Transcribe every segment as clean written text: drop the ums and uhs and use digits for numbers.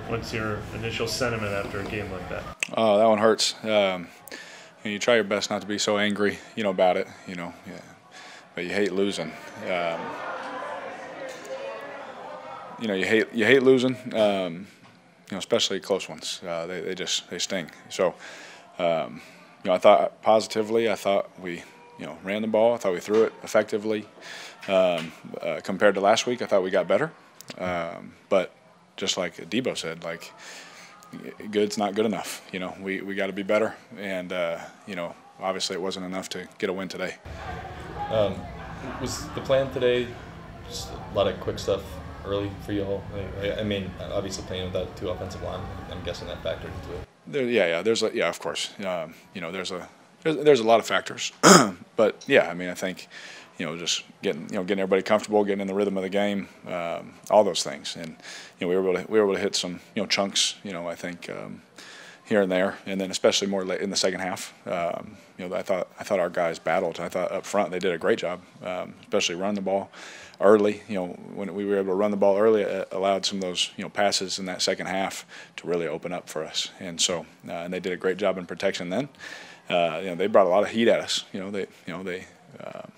What's your initial sentiment after a game like that? Oh, that one hurts. You try your best not to be so angry, about it, yeah. But you hate losing. You hate losing. Especially close ones. They sting. So, I thought positively. I thought we, ran the ball. I thought we threw it effectively. Compared to last week, I thought we got better. But just like Debo said, like, good's not good enough. We got to be better. And obviously it wasn't enough to get a win today. Was the plan today just a lot of quick stuff early for you all? I mean, obviously playing without two offensive line, I'm guessing that factored into it. Of course. There's a lot of factors, but yeah, I mean, I think just getting everybody comfortable, getting in the rhythm of the game, all those things, and we were able to hit some chunks, I think here and there, and then especially more late in the second half. I thought our guys battled. I thought up front they did a great job, especially running the ball early. When we were able to run the ball early, it allowed some of those passes in that second half to really open up for us. And so and they did a great job in protection then. They brought a lot of heat at us. They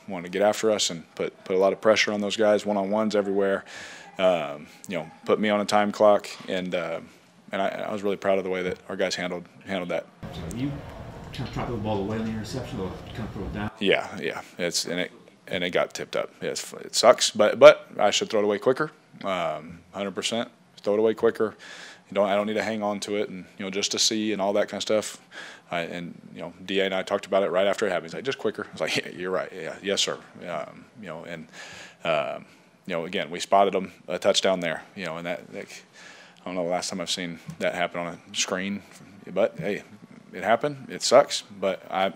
wanted to get after us and put a lot of pressure on those guys, one-on-ones everywhere. Put me on a time clock, and I was really proud of the way that our guys handled that. So you kind of dropped the ball away on the interception, or kind of throw it down? Yeah. It got tipped up. It sucks, but I should throw it away quicker. 100%. Throw it away quicker. I don't need to hang on to it, and just to see and all that kind of stuff. Da and I talked about it right after it happened. He's like, just quicker. I was like, yeah, you're right. Yeah, yes, sir. Again, we spotted them a touchdown there. And that, I don't know the last time I've seen that happen on a screen, but hey, it happened. It sucks, but I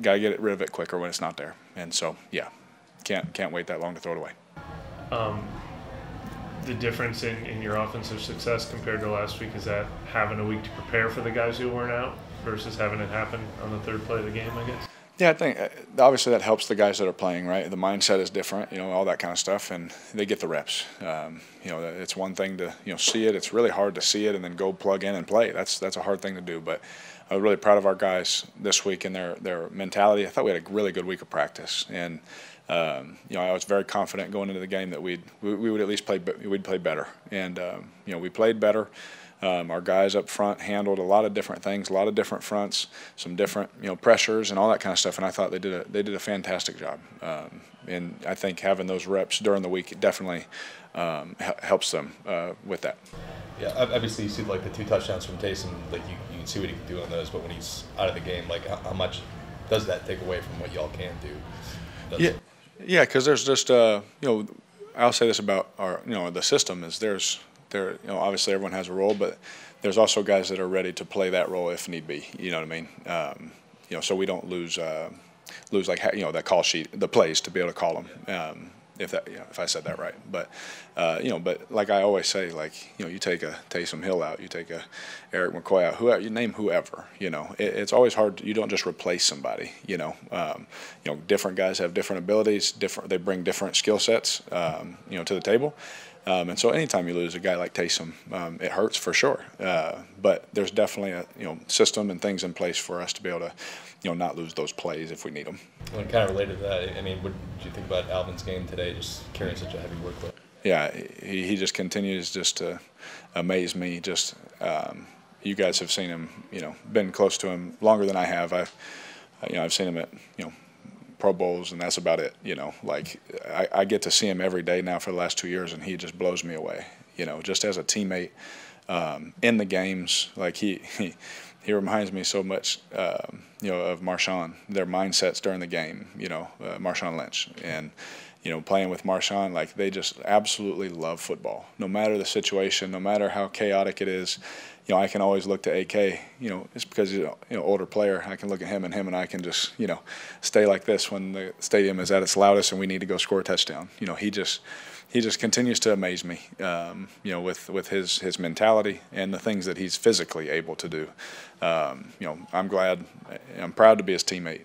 got to get rid of it quicker when it's not there. And so, yeah, can't wait that long to throw it away. The difference in your offensive success compared to last week is that having a week to prepare for the guys who weren't out versus having it happen on the third play of the game, I guess? Yeah, I think obviously that helps the guys that are playing, right? The mindset is different, all that kind of stuff, and they get the reps. It's one thing to see it. It's really hard to see it and then go plug in and play. That's a hard thing to do, but I was really proud of our guys this week and their mentality. I thought we had a really good week of practice, and I was very confident going into the game that we would at least play better, and we played better. Our guys up front handled a lot of different things, a lot of different fronts, some different pressures and all that kind of stuff, and I thought they did a fantastic job. And I think having those reps during the week definitely helps them with that. Yeah, obviously you see like the 2 touchdowns from Taysom, like you can see what he can do on those, but when he's out of the game, like how much does that take away from what y'all can do? Yeah, because there's just I'll say this about our the system is obviously everyone has a role, but there's also guys that are ready to play that role if need be. You know what I mean? So we don't lose like that call sheet, the plays to be able to call them. If I said that right, but but like I always say, like you take a Taysom Hill out, you take a Eric McCoy out, whoever you name, whoever, it's always hard. You don't just replace somebody. Different guys have different abilities, they bring different skill sets, to the table. And so anytime you lose a guy like Taysom, it hurts for sure. But there's definitely a system and things in place for us to be able to not lose those plays if we need them. And kind of related to that, I mean, what did you think about Alvin's game today, just carrying such a heavy workload? Yeah, he just continues just to amaze me. Just you guys have seen him, been close to him longer than I have. I've seen him at Pro Bowls, and that's about it. Like I get to see him every day now for the last 2 years, and he just blows me away. Just as a teammate in the games, like he reminds me so much, of Marshawn. Their mindsets during the game, Marshawn Lynch, and playing with Marshawn, like they just absolutely love football, no matter the situation, no matter how chaotic it is. I can always look to AK, it's because he's older player. I can look at him and I can just, stay like this when the stadium is at its loudest and we need to go score a touchdown. just continues to amaze me, with his mentality and the things that he's physically able to do. I'm proud to be his teammate,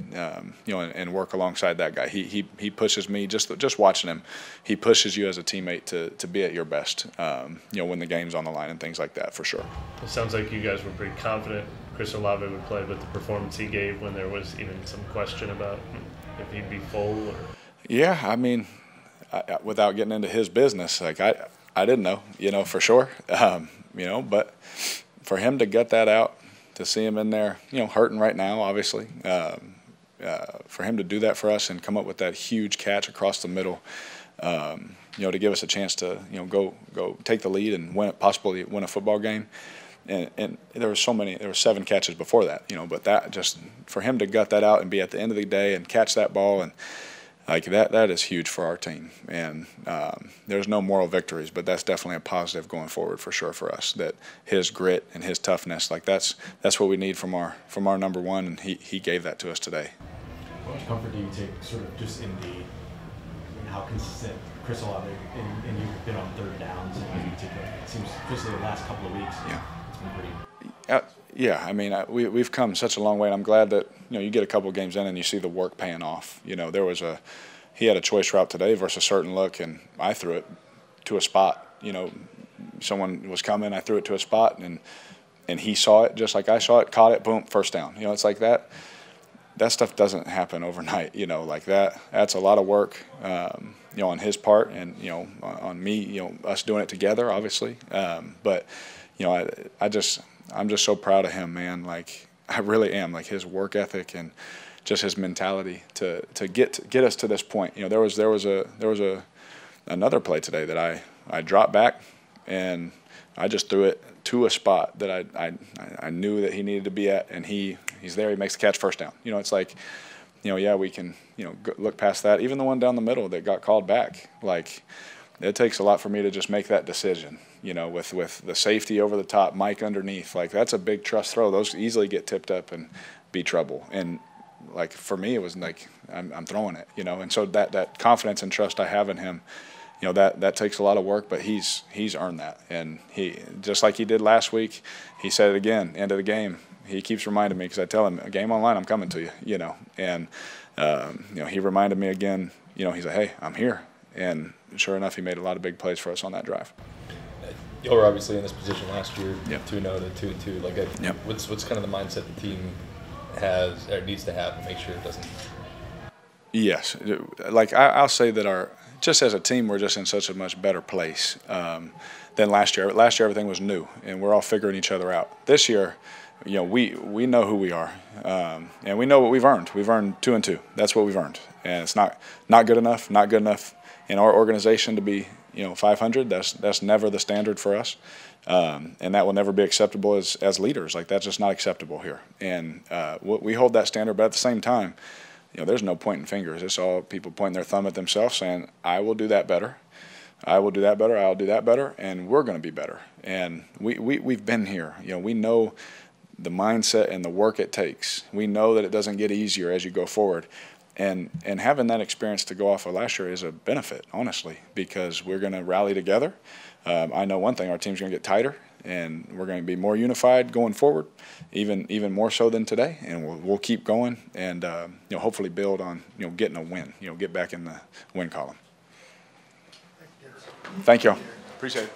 and work alongside that guy. He pushes me, just watching him, he pushes you as a teammate to be at your best, when the game's on the line and things like that, for sure. It sounds like you guys were pretty confident Chris Olave would play with the performance he gave when there was even some question about if he'd be full. Or... Yeah, I mean, without getting into his business, like I didn't know, for sure, but for him to gut that out, to see him in there, hurting right now, obviously, for him to do that for us and come up with that huge catch across the middle, to give us a chance to, go take the lead and possibly win a football game. And there were 7 catches before that, but that just, for him to gut that out and be at the end of the day and catch that ball, and like that is huge for our team. And there's no moral victories, but that's definitely a positive going forward for sure for us, that his grit and his toughness, like that's what we need from our number one, and he gave that to us today. How much comfort do you take sort of just in how consistent Chris Olave and you've been on third downs in particular? It seems, especially the last couple of weeks, it's been pretty. Yeah, I mean, we've come such a long way, and I'm glad that you get a couple of games in and you see the work paying off. He had a choice route today versus a certain look, and I threw it to a spot. Someone was coming, I threw it to a spot, and he saw it just like I saw it, caught it, boom, first down. It's like that. That stuff doesn't happen overnight. Like that. That's a lot of work, on his part, and on me. Us doing it together, obviously. But I'm just so proud of him, man. Like, I really am. Like, his work ethic and just his mentality to get us to this point. There was another play today that I dropped back and I just threw it to a spot that I knew that he needed to be at, and he's there. He makes the catch, first down. It's like, yeah, we can look past that. Even the one down the middle that got called back, like, it takes a lot for me to just make that decision. With the safety over the top, Mike underneath, like, that's a big trust throw. Those easily get tipped up and be trouble. And like, for me, it was like I'm throwing it, And so that confidence and trust I have in him, that takes a lot of work, but he's earned that. And he, just like he did last week, he said it again, end of the game. He keeps reminding me, because I tell him, a game online, I'm coming to you, And he reminded me again. He's like, hey, I'm here. And sure enough, he made a lot of big plays for us on that drive. You were obviously in this position last year, yep. 2-0 to 2-2. Like, yep. What's kind of the mindset the team has or needs to have to make sure it doesn't? Yes, like I'll say that just as a team, we're just in such a much better place than last year. Last year, everything was new, and we're all figuring each other out. This year, we know who we are, and we know what we've earned. We've earned 2-2. That's what we've earned, and it's not good enough. Not good enough in our organization to be 500. That's never the standard for us, and that will never be acceptable as leaders. Like, that's just not acceptable here. And we hold that standard, but at the same time, there's no pointing fingers. It's all people pointing their thumb at themselves, saying, "I will do that better. I will do that better. I'll do that better, and we're going to be better." And we've been here. We know the mindset and the work it takes. We know that it doesn't get easier as you go forward. And having that experience to go off of last year is a benefit, honestly, because we're going to rally together. I know one thing: our team's going to get tighter, and we're going to be more unified going forward, even more so than today. And we'll keep going, and hopefully build on getting a win. Get back in the win column. Thank you all. Appreciate it.